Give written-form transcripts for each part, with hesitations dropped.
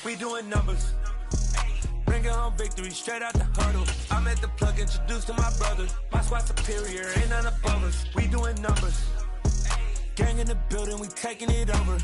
We doing numbers. Bringing home victory straight out the huddle. I'm at the plug, introduced to my brothers. My squad superior, ain't none above us. We doing numbers. Gang in the building, we taking it over.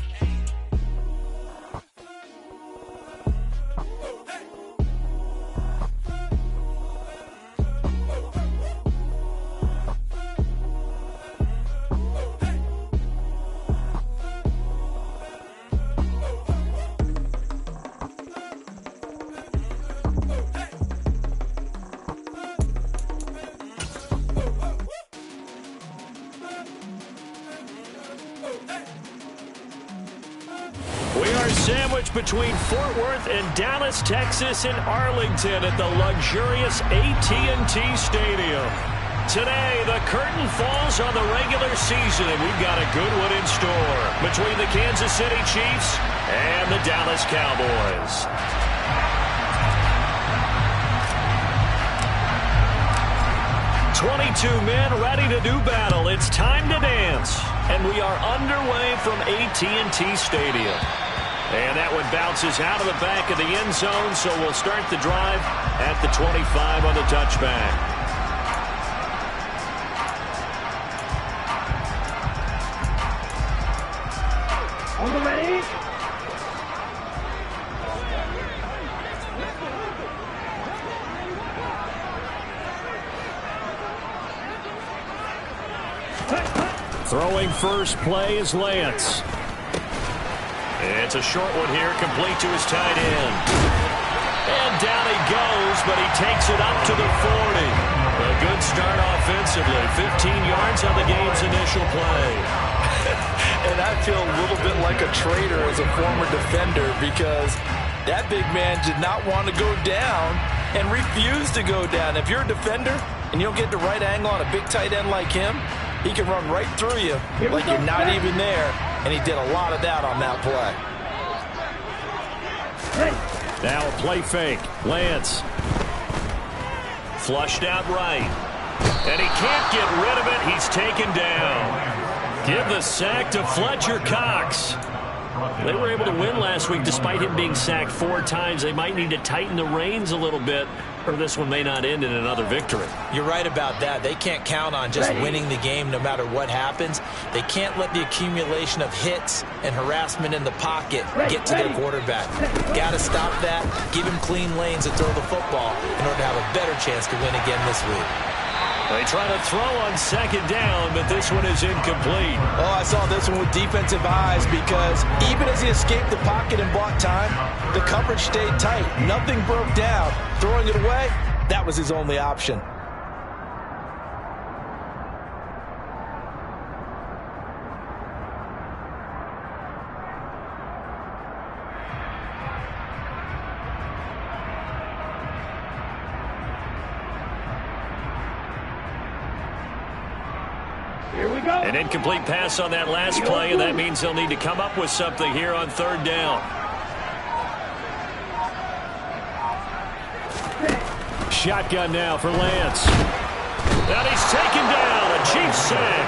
Sandwiched between Fort Worth and Dallas, Texas, and Arlington at the luxurious AT&T Stadium. Today, the curtain falls on the regular season, and we've got a good one in store between the Kansas City Chiefs and the Dallas Cowboys. "22 men ready to do battle. It's time to dance." And we are underway from AT&T Stadium. And that one bounces out of the back of the end zone, so we'll start the drive at the 25 on the touchback. On the ready? Throwing first play is Lance. It's a short one here, complete to his tight end. And down he goes, but he takes it up to the 40. A good start offensively. 15 yards on the game's initial play. And I feel a little bit like a traitor as a former defender because that big man did not want to go down and refused to go down. If you're a defender and you don't get the right angle on a big tight end like him, he can run right through you like you're not even there. And he did a lot of that on that play. Now a play fake. Lance. Flushed out right. And he can't get rid of it. He's taken down. Give the sack to Fletcher Cox. They were able to win last week despite him being sacked 4 times. They might need to tighten the reins a little bit, or this one may not end in another victory. You're right about that. They can't count on just winning the game no matter what happens. They can't let the accumulation of hits and harassment in the pocket get to their quarterback. Got to stop that, give him clean lanes to throw the football in order to have a better chance to win again this week. They try to throw on second down, but this one is incomplete. Oh, I saw this one with defensive eyes because even as he escaped the pocket and bought time, the coverage stayed tight. Nothing broke down. Throwing it away, that was his only option. An incomplete pass on that last play, and that means they'll need to come up with something here on third down. Shotgun now for Lance. And he's taken down. A Chiefs sack.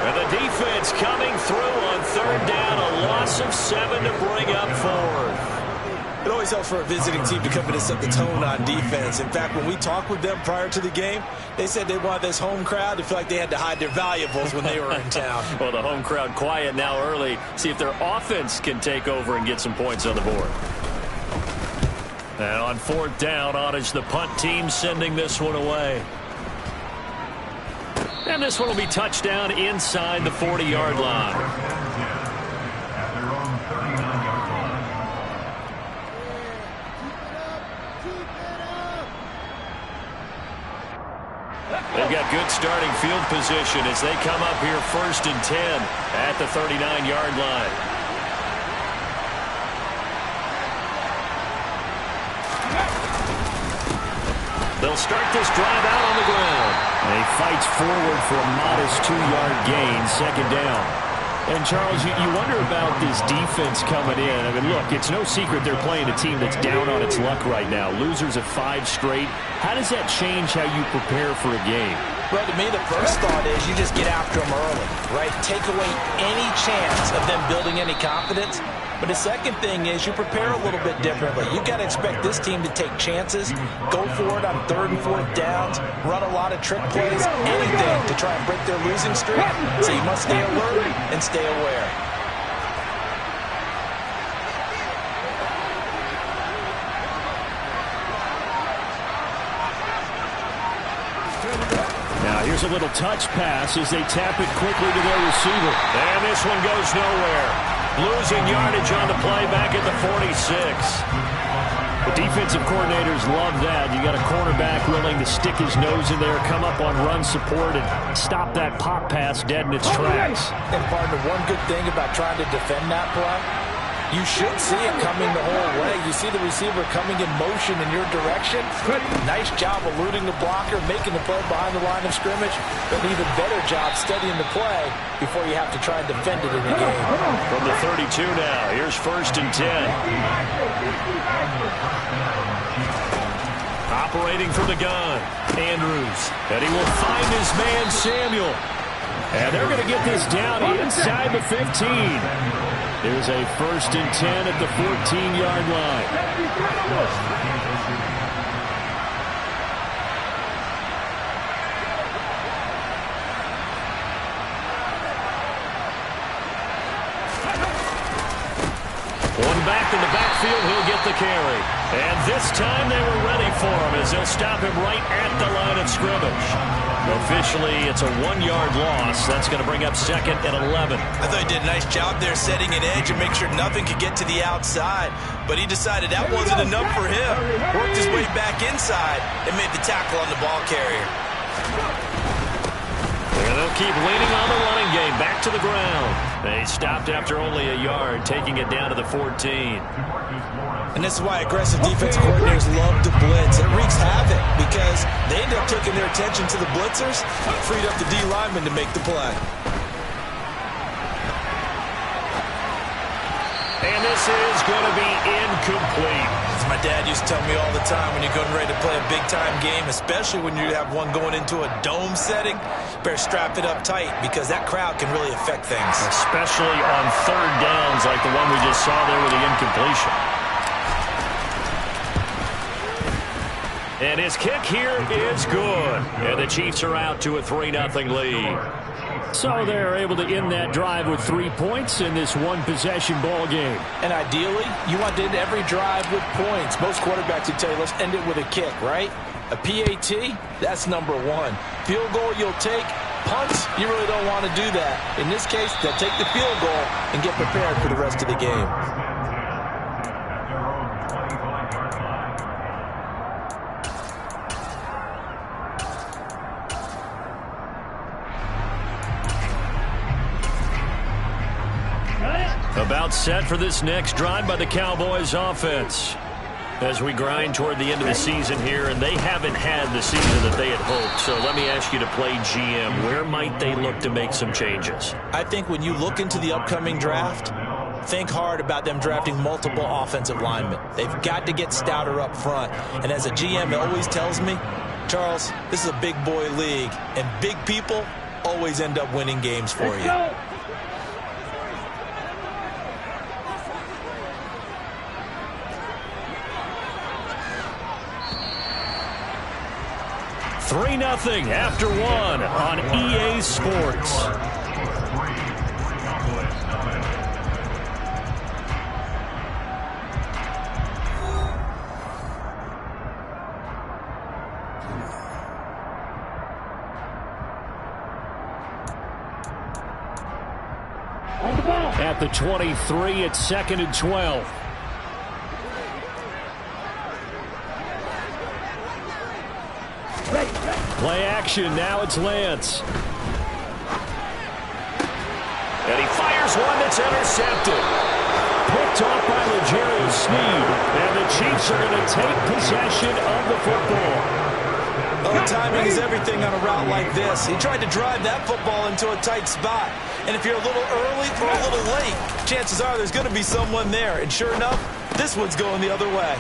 And the defense coming through on third down. A loss of 7 to bring up fourth. It always helps for a visiting team to come in and set the tone on defense. In fact, when we talked with them prior to the game, they said they wanted this home crowd to feel like they had to hide their valuables when they were in town. Well, the home crowd quiet now early. See if their offense can take over and get some points on the board. And on fourth down, on is the punt team sending this one away. And this one will be touchdown inside the 40-yard line. They've got good starting field position as they come up here 1st and 10 at the 39-yard line. They'll start this drive out on the ground. And he fights forward for a modest 2-yard gain, 2nd down. And, Charles, you wonder about this defense coming in. I mean, look, it's no secret they're playing a team that's down on its luck right now. Losers of 5 straight. How does that change how you prepare for a game? Well, to me, the first thought is you just get after them early, right? Take away any chance of them building any confidence. But the second thing is you prepare a little bit differently. You've got to expect this team to take chances, go for it on 3rd and 4th downs, run a lot of trick plays, anything to try and break their losing streak. So you must stay alert and stay aware. Now here's a little touch pass as they tap it quickly to their receiver. And this one goes nowhere. Losing yardage on the play back at the 46. The defensive coordinators love that. You got a cornerback willing to stick his nose in there, come up on run support, and stop that pop pass dead in its tracks. And partner, one good thing about trying to defend that play, you should see it coming the whole way. You see the receiver coming in motion in your direction. Nice job eluding the blocker, making the play behind the line of scrimmage, but an even better job studying the play before you have to try and defend it in the game. From the 32 now, here's 1st and 10. Operating from the gun, Andrews. And he will find his man, Samuel. And they're going to get this down inside the 15. There's a 1st and 10 at the 14-yard line. One back in the backfield, he'll get the carry. And this time they were ready for him as they'll stop him right at the line of scrimmage. Officially, it's a 1-yard loss. That's going to bring up 2nd and 11. I thought he did a nice job there setting an edge and make sure nothing could get to the outside. But he decided that wasn't enough for him. Worked his way back inside and made the tackle on the ball carrier. And they'll keep leaning on the running game. Back to the ground. They stopped after only a yard, taking it down to the 14. And this is why aggressive defensive coordinators love to blitz. It wreaks havoc because they end up taking their attention to the blitzers, freed up the D lineman to make the play. And this is going to be incomplete. As my dad used to tell me all the time, when you're getting ready to play a big-time game, especially when you have one going into a dome setting, you better strap it up tight because that crowd can really affect things. Especially on 3rd downs like the one we just saw there with the incompletion. And his kick here is good. And the Chiefs are out to a 3-0 lead. So they're able to end that drive with 3 points in this one-possession ball game. And ideally, you want to end every drive with points. Most quarterbacks would tell you, let's end it with a kick, right? A PAT, that's number 1. Field goal you'll take. Punts, you really don't want to do that. In this case, they'll take the field goal and get prepared for the rest of the game. About set for this next drive by the Cowboys offense. As we grind toward the end of the season here, and they haven't had the season that they had hoped. So let me ask you to play GM. Where might they look to make some changes? I think when you look into the upcoming draft, think hard about them drafting multiple offensive linemen. They've got to get stouter up front. And as a GM, it always tells me, Charles, this is a big boy league, and big people always end up winning games for you. 3-0 after 1 on EA Sports. At the 23, it's 2nd and 12. Play action, now it's Lance. And he fires one that's intercepted. Picked off by L'Jarius Sneed. And the Chiefs are going to take possession of the football. Oh, timing is everything on a route like this. He tried to drive that football into a tight spot. And if you're a little early or a little late, chances are there's going to be someone there. And sure enough, this one's going the other way.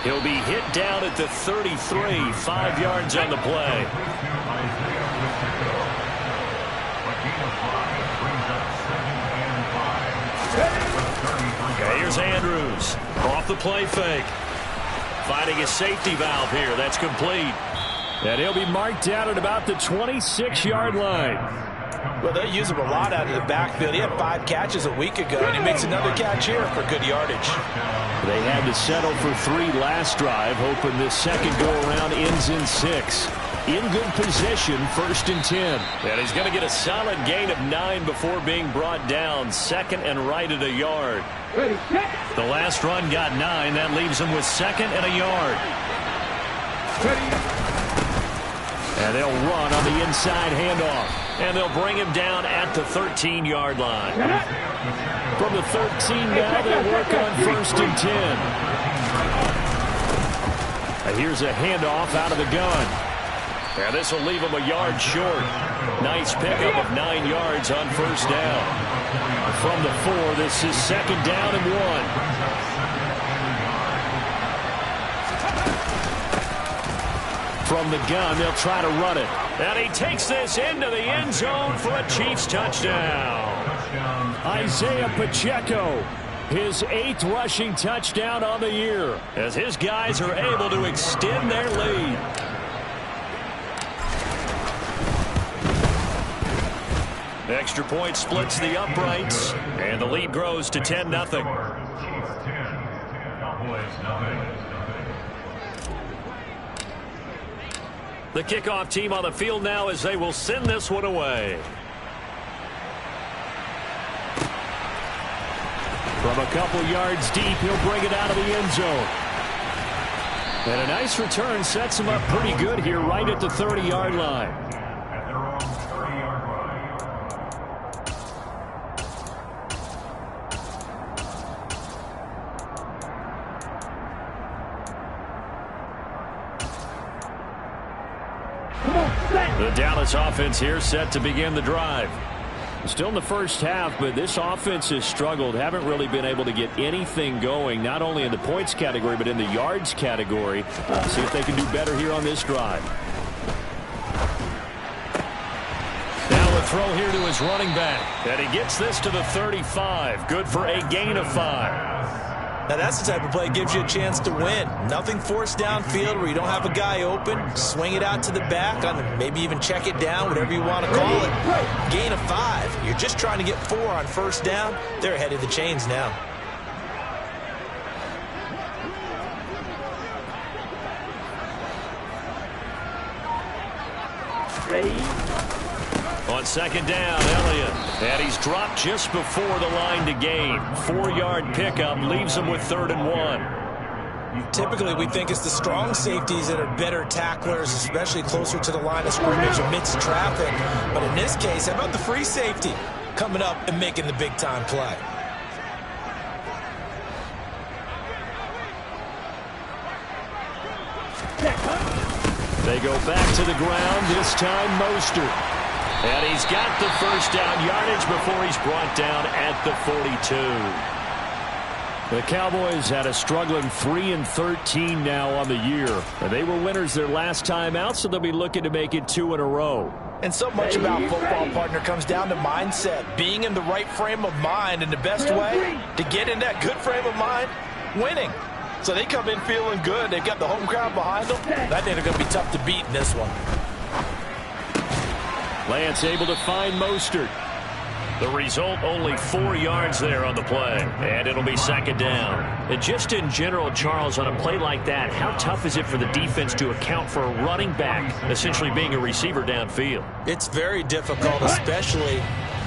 He'll be hit down at the 33, 5 yards on the play. Here's Andrews. Off the play fake. Finding a safety valve here. That's complete. And he'll be marked down at about the 26-yard line. Well, they use him a lot out of the backfield. He had 5 catches a week ago, and he makes another catch here for good yardage. They had to settle for 3 last drive, hoping this second go-around ends in 6. In good position, 1st and 10. And he's going to get a solid gain of 9 before being brought down. 2nd and right at a yard. The last run got 9. That leaves him with 2nd and a yard. And they'll run on the inside handoff. And they'll bring him down at the 13-yard line. From the 13 now, they work on 1st and 10. And here's a handoff out of the gun. And this will leave him a yard short. Nice pickup of 9 yards on 1st down. From the 4, this is 2nd down and 1. From the gun, they'll try to run it. And he takes this into the end zone for a Chiefs touchdown. Isaiah Pacheco, his 8th rushing touchdown on the year, as his guys are able to extend their lead. Extra point splits the uprights, and the lead grows to 10-0. The kickoff team on the field now as they will send this one away. From a couple yards deep, he'll bring it out of the end zone. And a nice return sets him up pretty good here right at the 30-yard line. The Dallas offense here set to begin the drive. Still in the first half, but this offense has struggled. Haven't really been able to get anything going, not only in the points category, but in the yards category. See if they can do better here on this drive. Now the throw here to his running back. And he gets this to the 35. Good for a gain of 5. Now, that's the type of play that gives you a chance to win. Nothing forced downfield where you don't have a guy open. Swing it out to the back, maybe even check it down, whatever you want to call it. Gain of 5. You're just trying to get 4 on 1st down. They're ahead of the chains now. On 2nd down, Elliott. And he's dropped just before the line to gain. 4-yard pickup leaves him with 3rd and 1. Typically, we think it's the strong safeties that are better tacklers, especially closer to the line of scrimmage amidst traffic. But in this case, how about the free safety coming up and making the big-time play? They go back to the ground, this time Mostert. And he's got the 1st down yardage before he's brought down at the 42. The Cowboys had a struggling 3-13 now on the year. And they were winners their last time out, so they'll be looking to make it 2 in a row. And so much about football, partner, comes down to mindset. Being in the right frame of mind, and the best way to get in that good frame of mind, winning. So they come in feeling good. They've got the home crowd behind them. I think they're going to be tough to beat in this one. Lance able to find Mostert. The result, only 4 yards there on the play. And it'll be 2nd down. And just in general, Charles, on a play like that, how tough is it for the defense to account for a running back essentially being a receiver downfield? It's very difficult, especially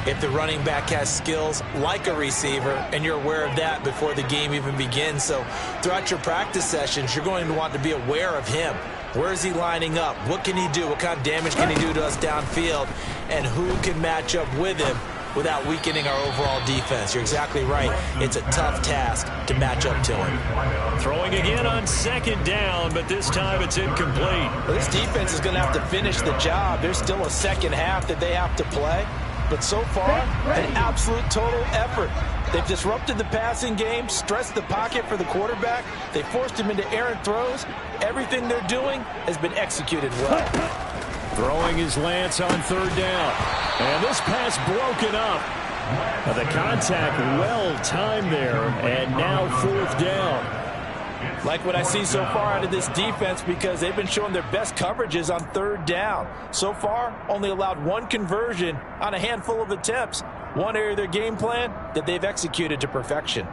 if the running back has skills like a receiver, and you're aware of that before the game even begins. So throughout your practice sessions, you're going to want to be aware of him. Where is he lining up? What can he do? What kind of damage can he do to us downfield? And who can match up with him without weakening our overall defense? You're exactly right. It's a tough task to match up to him. Throwing again on 2nd down, but this time it's incomplete. Well, this defense is going to have to finish the job. There's still a second half that they have to play. But so far, an absolute total effort. They've disrupted the passing game, stressed the pocket for the quarterback. They forced him into errant throws. Everything they're doing has been executed well. Throwing his Lance on 3rd down. And this pass broken up. The contact well timed there, and now 4th down. Like what I see so far out of this defense, because they've been showing their best coverages on 3rd down. So far, only allowed 1 conversion on a handful of attempts. One area of their game plan that they've executed to perfection.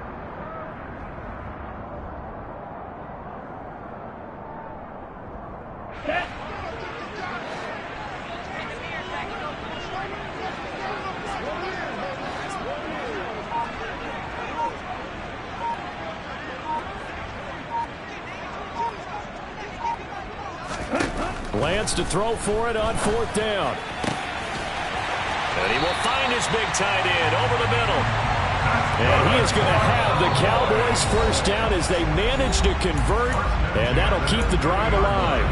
Lance to throw for it on 4th down. And he will find his big tight end over the middle. And he is going to have the Cowboys 1st down as they manage to convert, and that'll keep the drive alive.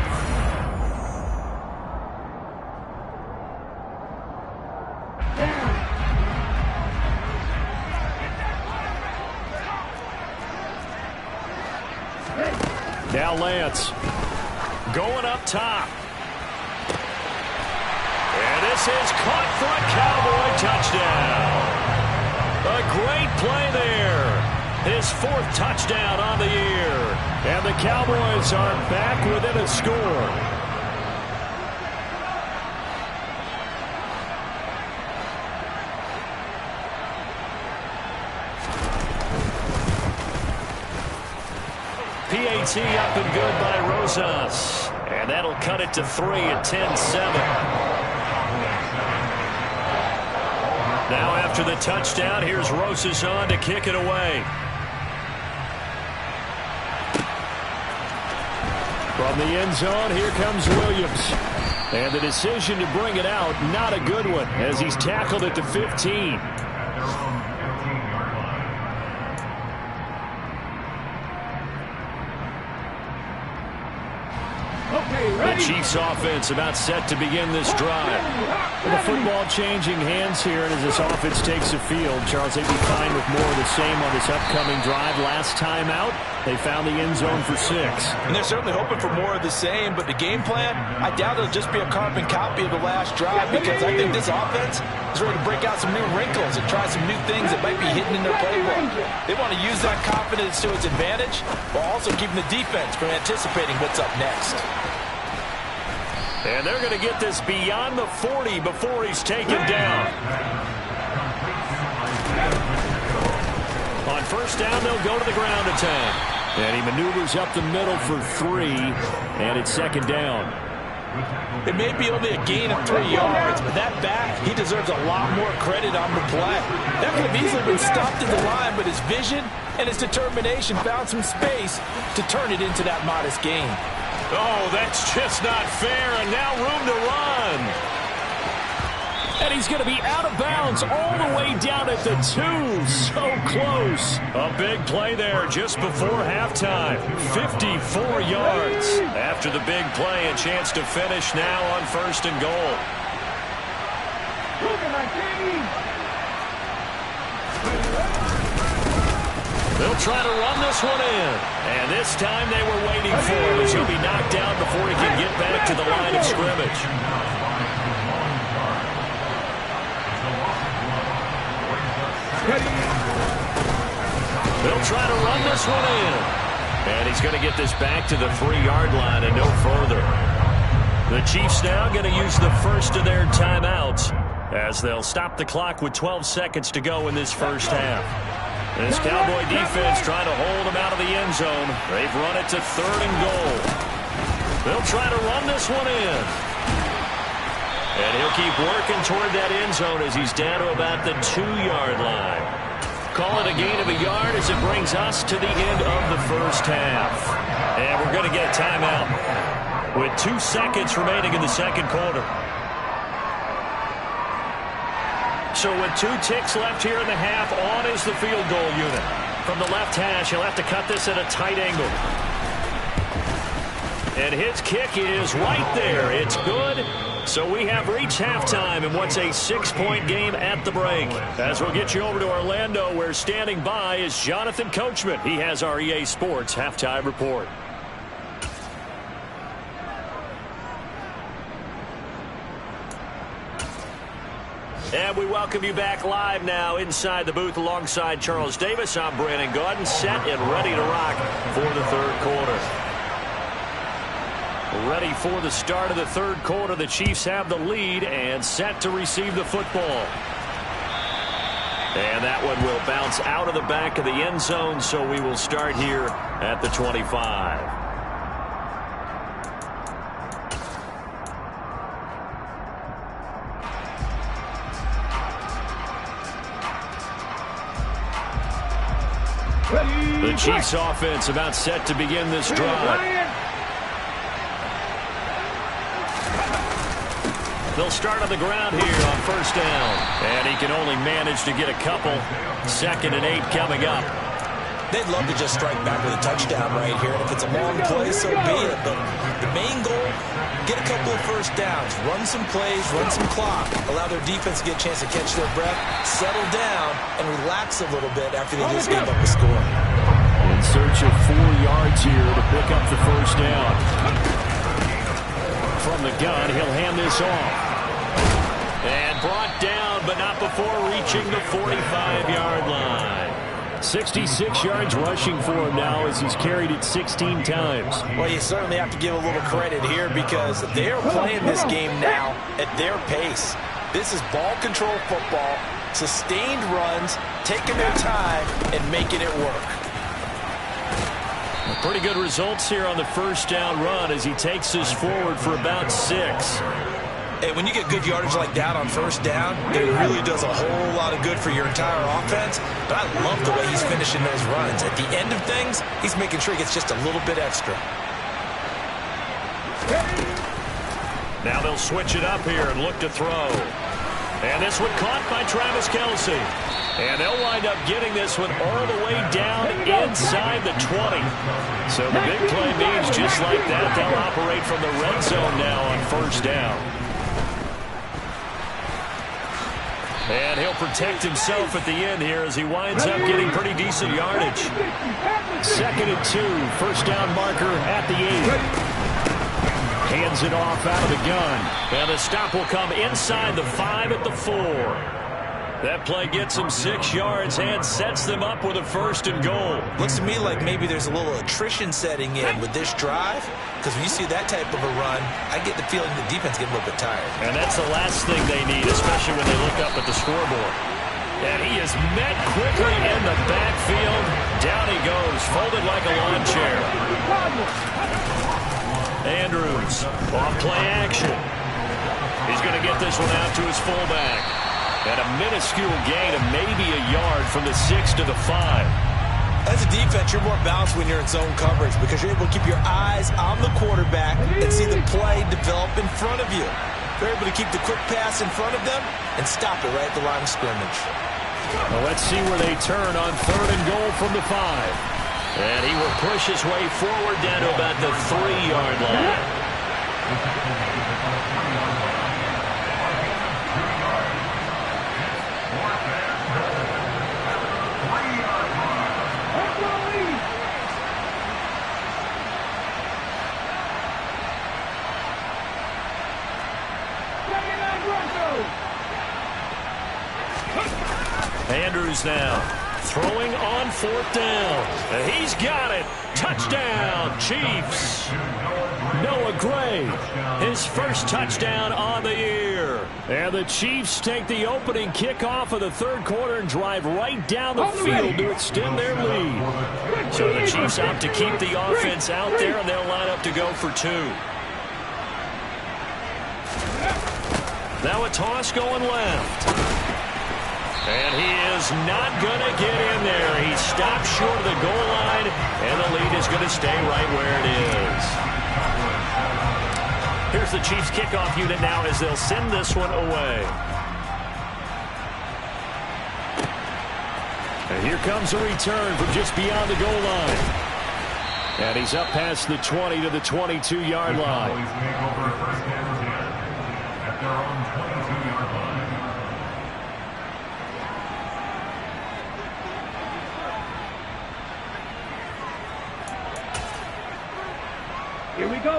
Now Lance going up top. And this is caught for a Cowboy touchdown. A great play there. His 4th touchdown on the year. And the Cowboys are back within a score. PAT up and good by Rosas. And that'll cut it to 3 at 10-7. Now after the touchdown, here's Rosas on to kick it away. From the end zone, here comes Williams. And the decision to bring it out, not a good one, as he's tackled at the 15. The Chiefs offense about set to begin this drive. The football changing hands here, and as this offense takes the field, Charles, they'd be fine with more of the same on this upcoming drive. Last time out, they found the end zone for 6. And they're certainly hoping for more of the same, but the game plan, I doubt it'll just be a carbon copy of the last drive, because I think this offense is ready to break out some new wrinkles and try some new things that might be hidden in their playbook. They want to use that confidence to its advantage, while also keeping the defense from anticipating what's up next. And they're going to get this beyond the 40 before he's taken down. On 1st down, they'll go to the ground attack. And he maneuvers up the middle for 3, and it's 2nd down. It may be only a gain of 3 yards, but that back, he deserves a lot more credit on the play. That could have easily been stopped in the line, but his vision and his determination found some space to turn it into that modest gain. Oh, that's just not fair, and now room to run. And he's going to be out of bounds all the way down at the 2. So close. A big play there just before halftime. 54 yards. After the big play, a chance to finish now on 1st and goal. They'll try to run this one in. And this time they were waiting for him as he'll be knocked down before he can get back to the line of scrimmage. They'll try to run this one in. And he's going to get this back to the 3-yard line and no further. The Chiefs now going to use the first of their timeouts as they'll stop the clock with 12 seconds to go in this 1st half. This Cowboy defense trying to hold him out of the end zone. They've run it to 3rd and goal. They'll try to run this one in. And he'll keep working toward that end zone as he's down to about the 2-yard line. Call it a gain of a yard as it brings us to the end of the 1st half. And we're going to get a timeout with 2 seconds remaining in the 2nd quarter. So with 2 ticks left here in the half, on is the field goal unit. From the left hash, he'll have to cut this at a tight angle. And his kick is right there. It's good. So we have reached halftime in what's a 6-point game at the break. As we'll get you over to Orlando, where standing by is Jonathan Coachman. He has our EA Sports halftime report. And we welcome you back live now inside the booth alongside Charles Davis. I'm Brandon Gaudin, set and ready to rock for the third quarter. Ready for the start of the third quarter. The Chiefs have the lead and set to receive the football. And that one will bounce out of the back of the end zone, so we will start here at the 25. The Chiefs offense about set to begin this drive. They'll start on the ground here on first down. And he can only manage to get a couple. 2nd and 8 coming up. They'd love to just strike back with a touchdown right here. And if it's a long play, so be it. But the main goal, get a couple of first downs. Run some plays, run some clock. Allow their defense to get a chance to catch their breath, settle down, and relax a little bit after they just gave up a score. In search of 4 yards here to pick up the first down. From the gun, he'll hand this off. And brought down, but not before reaching the 45-yard line. 66 yards rushing for him now as he's carried it 16 times. Well, you certainly have to give a little credit here because they're playing this game now at their pace. This is ball control football, sustained runs, taking their time, and making it work. Pretty good results here on the first down run as he takes this forward for about 6. And when you get good yardage like that on first down, it really does a whole lot of good for your entire offense. But I love the way he's finishing those runs. At the end of things, he's making sure he gets just a little bit extra. Now they'll switch it up here and look to throw. And this one caught by Travis Kelce. And they'll wind up getting this one all the way down inside the 20. So the big play means just like that, they'll operate from the red zone now on first down. And he'll protect himself at the end here as he winds up getting pretty decent yardage. 2nd and 2, first down marker at the 8. Hands it off out of the gun. And the stop will come inside the 5 at the 4. That play gets them 6 yards and sets them up with a 1st and goal. Looks to me like maybe there's a little attrition setting in with this drive, because when you see that type of a run, I get the feeling the defense getting a little bit tired. And that's the last thing they need, especially when they look up at the scoreboard. And he is met quickly in the backfield. Down he goes, folded like a lawn chair. Andrews, off play action. He's going to get this one out to his fullback. And a minuscule gain of maybe a yard from the 6 to the 5. As a defense, you're more balanced when you're in zone coverage because you're able to keep your eyes on the quarterback and see the play develop in front of you. They're able to keep the quick pass in front of them and stop it right at the line of scrimmage. Well, let's see where they turn on 3rd and goal from the 5. And he will push his way forward down to about the 3-yard line. Andrews now throwing on 4th down. He's got it. Touchdown, Chiefs. Noah Gray, his first touchdown on the year. And the Chiefs take the opening kickoff of the third quarter and drive right down the field to extend their lead. So the Chiefs opt to keep the offense out there, and they'll line up to go for 2. Now a toss going left. And he is not going to get in there. He stopped short of the goal line, and the lead is going to stay right where it is. Here's the Chiefs kickoff unit now as they'll send this one away. And here comes a return from just beyond the goal line. And he's up past the 20 to the 22-yard line.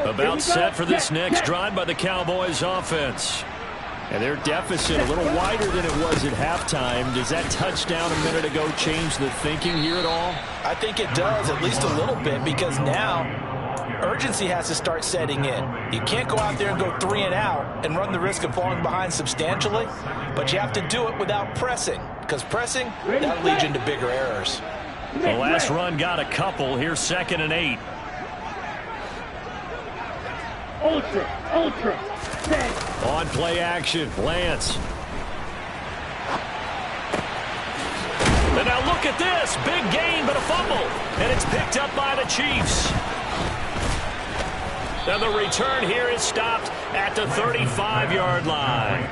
About set for this next drive by the Cowboys offense. And their deficit a little wider than it was at halftime. Does that touchdown a minute ago change the thinking here at all? I think it does, at least a little bit, because now urgency has to start setting in. You can't go out there and go 3 and out and run the risk of falling behind substantially, but you have to do it without pressing, because pressing, that'll lead you into bigger errors. The last run got a couple. Here's 2nd and 8. Ultra. On play action, Lance. And now look at this. Big gain, but a fumble. And it's picked up by the Chiefs. And the return here is stopped at the 35-yard line.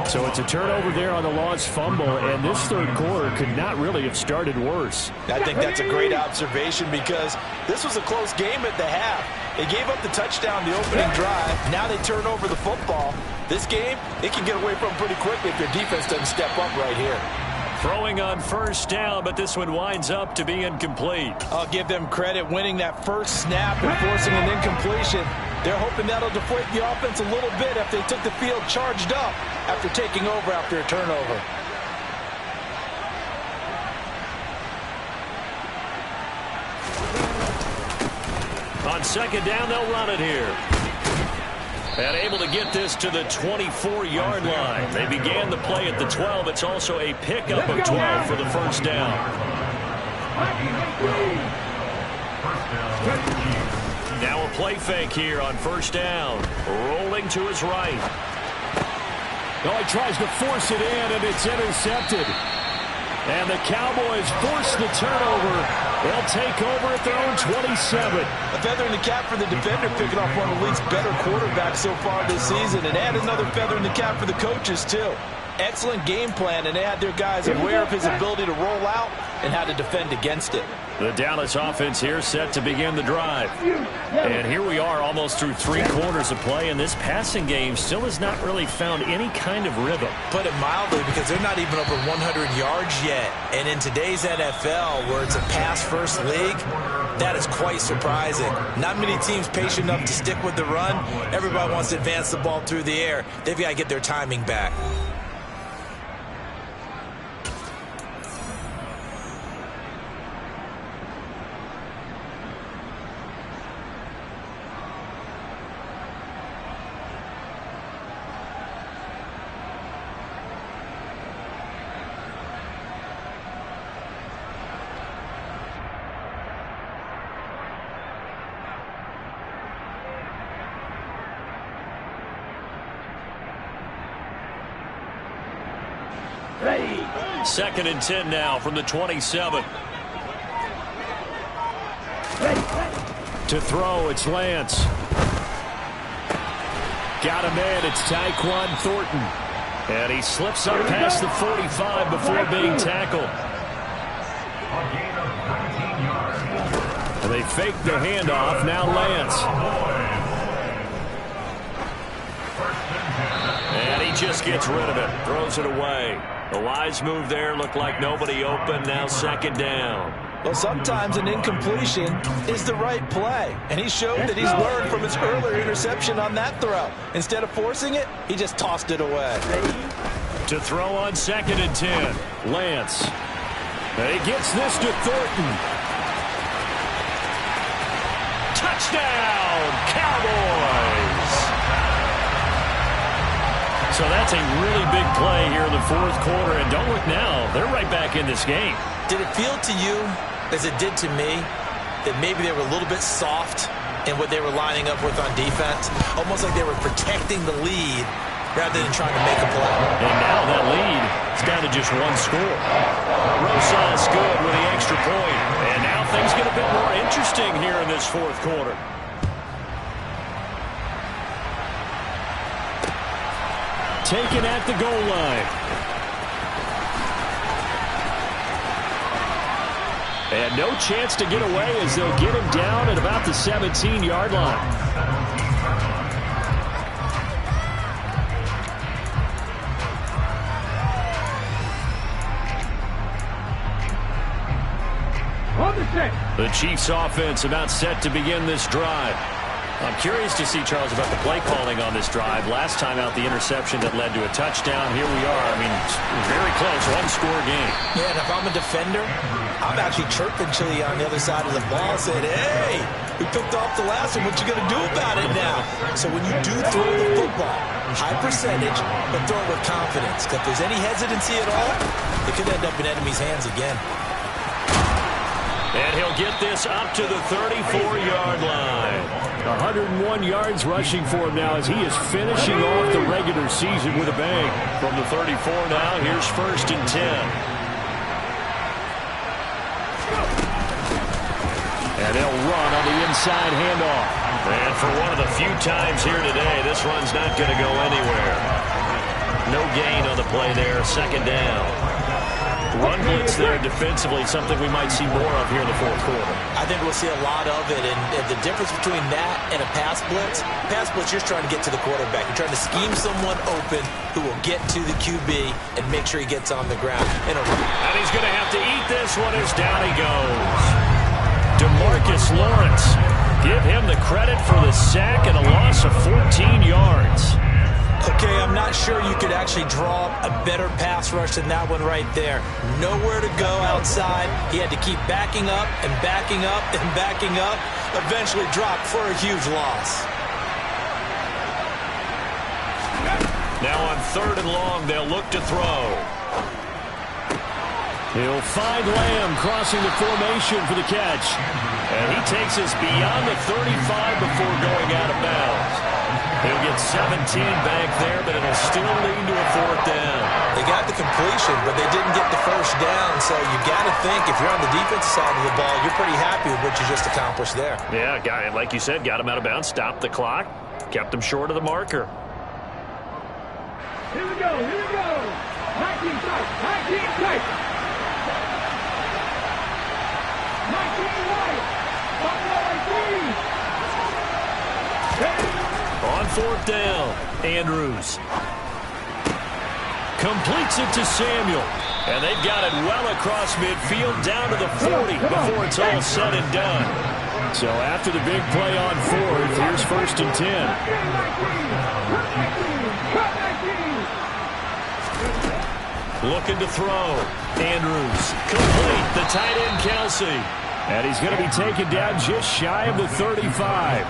So it's a turnover there on the lost fumble, and this third quarter could not really have started worse. I think that's a great observation because this was a close game at the half. They gave up the touchdown the opening drive. Now they turn over the football. This game, it can get away from pretty quickly if their defense doesn't step up right here. Throwing on first down, but this one winds up to be incomplete. I'll give them credit winning that first snap and forcing an incompletion. They're hoping that'll deflate the offense a little bit if they took the field charged up after taking over after a turnover. On 2nd down, they'll run it here. And able to get this to the 24-yard line. They began the play at the 12. It's also a pickup of 12 for the first down. Now a play fake here on first down. Rolling to his right. Oh, he tries to force it in, and it's intercepted. And the Cowboys force the turnover. They'll take over at their own 27. A feather in the cap for the defender, picking off one of the league's better quarterbacks so far this season. And add another feather in the cap for the coaches, too. Excellent game plan, and they had their guys aware of his ability to roll out and how to defend against it. The Dallas offense here set to begin the drive. And here we are almost through 3 quarters of play, and this passing game still has not really found any kind of rhythm. Put it mildly, because they're not even over 100 yards yet. And in today's NFL, where it's a pass-first league, that is quite surprising. Not many teams patient enough to stick with the run. Everybody wants to advance the ball through the air. They've got to get their timing back. Ready. 2nd and 10 now from the 27. To throw, it's Lance. Got him in, it's Tyquan Thornton. And he slips up past the 45 before being tackled. And they fake the handoff, now Lance. And he just gets rid of it, throws it away. The wise move there, looked like nobody open, now 2nd down. Well, sometimes an incompletion is the right play, and he showed that he's learned from his earlier interception on that throw. Instead of forcing it, he just tossed it away. To throw on 2nd and 10, Lance. And he gets this to Thornton. Touchdown, Cowboys! So that's a really big play here in the 4th quarter, and don't look now, they're right back in this game. Did it feel to you, as it did to me, that maybe they were a little bit soft in what they were lining up with on defense? Almost like they were protecting the lead rather than trying to make a play. And now that lead is down to just 1 score. Rosas good with the extra point, and now things get a bit more interesting here in this 4th quarter. Taken at the goal line. And no chance to get away as they'll get him down at about the 17-yard line. The Chiefs offense about set to begin this drive. I'm curious to see, Charles, about the play calling on this drive. Last time out, the interception that led to a touchdown. Here we are. I mean, very close, one-score game. Yeah, and if I'm a defender, I'm actually chirping Chili on the other side of the ball, saying, hey, we picked off the last one. What you going to do about it now? So when you do throw the football, high percentage, but throw it with confidence. Because if there's any hesitancy at all, it could end up in enemy's hands again. And he'll get this up to the 34-yard line. 101 yards rushing for him now as he is finishing off the regular season with a bang. From the 34 now, here's 1st and 10. And they'll run on the inside handoff. And for one of the few times here today, this run's not going to go anywhere. No gain on the play there, 2nd down. Run blitz there defensively, something we might see more of here in the 4th quarter. I think we'll see a lot of it, and the difference between that and a pass blitz, you're trying to get to the quarterback. You're trying to scheme someone open who will get to the QB and make sure he gets on the ground. And he's going to have to eat this one as down he goes. DeMarcus Lawrence, give him the credit for the sack and a loss of 14 yards. Okay, I'm not sure you could actually draw a better pass rush than that one right there. Nowhere to go outside. He had to keep backing up and backing up and backing up. Eventually dropped for a huge loss. Now on 3rd and long, they'll look to throw. He'll find Lamb crossing the formation for the catch. And he takes us beyond the 35 before going out of bounds. He'll get 17 back there, but it'll still lead to a 4th down. They got the completion, but they didn't get the 1st down. So you got to think if you're on the defensive side of the ball, you're pretty happy with what you just accomplished there. Yeah, guy, like you said, got him out of bounds, stopped the clock, kept him short of the marker. Here we go, here we go. 19 strikes, 19 strikes. 19 right. Buffalo 18. On 4th down, Andrews completes it to Samuel. And they've got it well across midfield down to the 40 before it's all said and done. So after the big play on 4th, here's 1st and 10. Looking to throw. Andrews complete. The tight end, Kelsey. And he's going to be taken down just shy of the 35.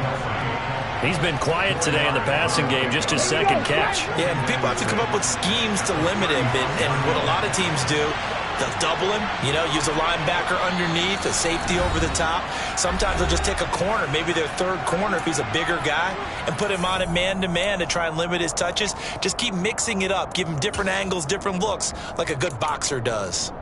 He's been quiet today in the passing game, just his 2nd catch. Yeah, and people have to come up with schemes to limit him. And what a lot of teams do, they'll double him, use a linebacker underneath, a safety over the top. Sometimes they'll just take a corner, maybe their 3rd corner if he's a bigger guy, and put him on a man-to-man to try and limit his touches. Just keep mixing it up. Give him different angles, different looks, like a good boxer does.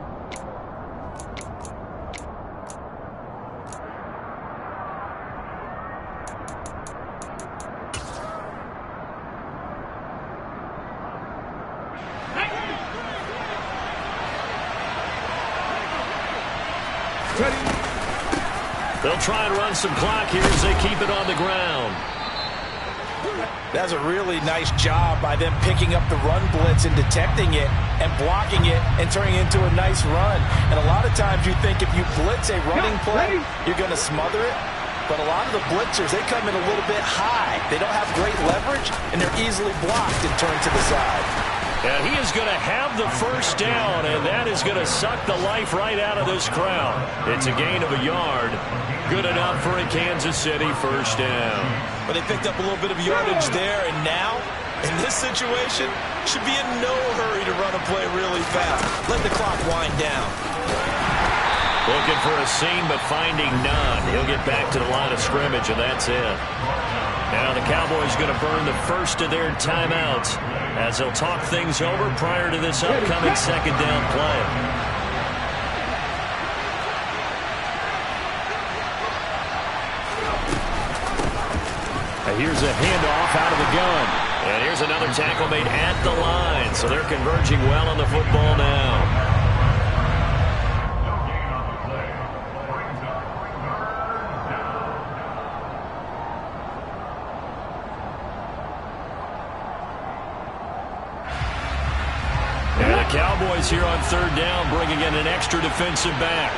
They'll try and run some clock here as they keep it on the ground. That's a really nice job by them picking up the run blitz and detecting it and blocking it and turning it into a nice run. And a lot of times you think if you blitz a running play, you're going to smother it. But a lot of the blitzers, they come in a little bit high. They don't have great leverage, and they're easily blocked and turned to the side. And he is going to have the 1st down, and that is going to suck the life right out of this crowd. It's a gain of a yard. Good enough for a Kansas City 1st down. But they picked up a little bit of yardage there, and now, in this situation, should be in no hurry to run a play really fast. Let the clock wind down. Looking for a seam, but finding none. He'll get back to the line of scrimmage, and that's it. Now the Cowboys going to burn the first of their timeouts as they'll talk things over prior to this upcoming 2nd down play. Here's a handoff out of the gun. And here's another tackle made at the line. So they're converging well on the football now. And the Cowboys here on 3rd down, bringing in an extra defensive back.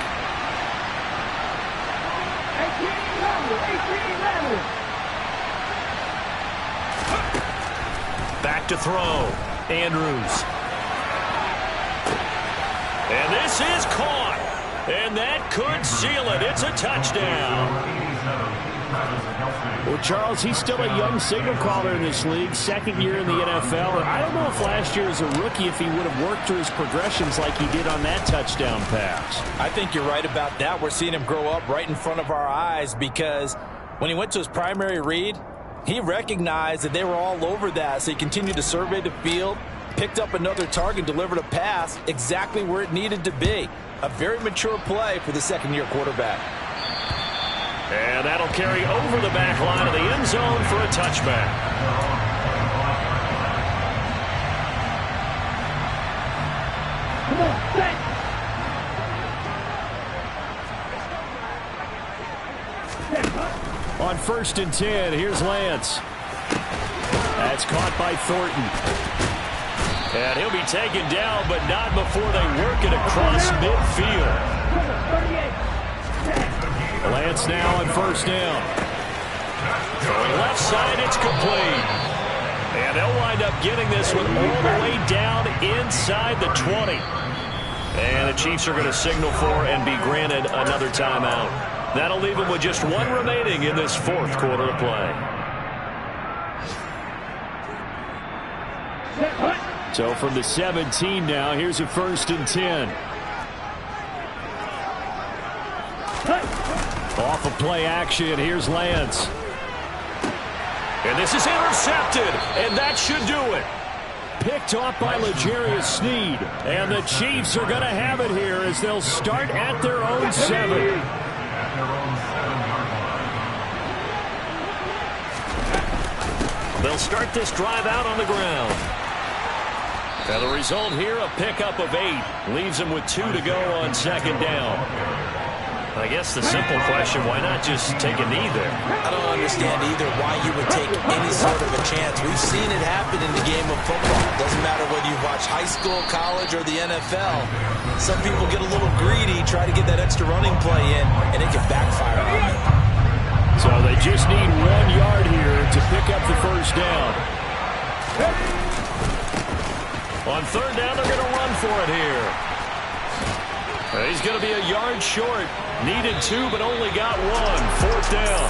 18-11. back to throw. Andrews. And this is caught. And that could seal it. It's a touchdown. Well, Charles, he's still a young signal caller in this league, second year in the NFL. I don't know if last year as a rookie if he would have worked through his progressions like he did on that touchdown pass. I think you're right about that. We're seeing him grow up right in front of our eyes because when he went to his primary read, he recognized that they were all over that, so he continued to survey the field, picked up another target, delivered a pass exactly where it needed to be. A very mature play for the second-year quarterback. And that'll carry over the back line of the end zone for a touchback. On 1st and 10, here's Lance. That's caught by Thornton. And he'll be taken down, but not before they work it across midfield. Lance now on 1st down. Going left side, it's complete. And they'll wind up getting this one all the way down inside the 20. And the Chiefs are going to signal for and be granted another timeout. That'll leave them with just one remaining in this fourth quarter of play. So from the 17 now, here's a 1st and 10. Off of play action, here's Lance. And this is intercepted, and that should do it. Picked off by L'Jarius Sneed. And the Chiefs are going to have it here as they'll start at their own 7. They'll start this drive out on the ground. Now the result here, a pickup of 8. Leaves them with 2 to go on 2nd down. I guess the simple question, why not just take a knee there? I don't understand either why you would take any sort of a chance. We've seen it happen in the game of football. Doesn't matter whether you watch high school, college, or the NFL. Some people get a little greedy, try to get that extra running play in, and it can backfire on them. So they just need 1 yard here to pick up the 1st down. On 3rd down, they're going to run for it here. He's going to be a yard short. Needed 2, but only got 1. 4th down.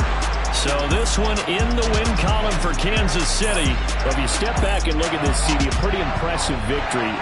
So this one in the win column for Kansas City. But if you step back and look at this, CD, a pretty impressive victory.